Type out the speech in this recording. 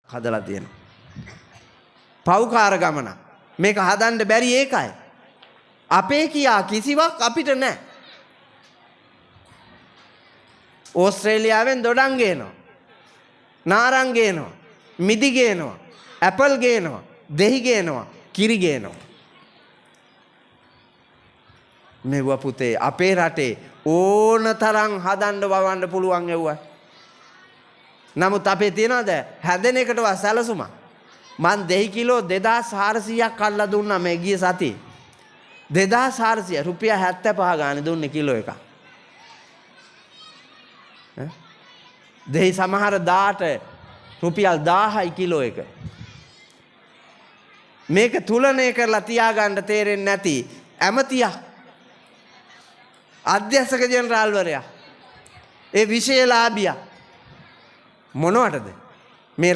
හදලා තියෙනවා. පව්කාර ගමන. මේක හදන්න බැරි ඒකයි. අපේ කියා කිසිවක් අපිට නැහැ. ඕස්ට්‍රේලියාවෙන් දොඩම් ගේනවා. නාරං ගේනවා. මිදි ගේනවා. ඇපල් ගේනවා. දෙහි ගේනවා. කිරි ගේනවා. මෙව පුතේ අපේ රටේ ඕන තරම් හදන්න වවන්න පුළුවන් එව්වා. නමුත් අපේ තියනවාද හැදෙන එකටවත් සැලසුම. මං 2 කිලෝ 2400ක් අල්ලා දුන්නා මේ ගිය සතියේ. 2400 රුපියල් 75 ගානේ දුන්නේ කිලෝ එක. දෙහි සමහර 10ට රුපියල් 1000යි කිලෝ එක. මේක තුලනය කරලා තියාගන්න තේරෙන්නේ නැති ඇමතියා අධ්‍යක්ෂක ජෙනරාල්වරයා ඒ විශේෂලාභියා මොනවටද මේ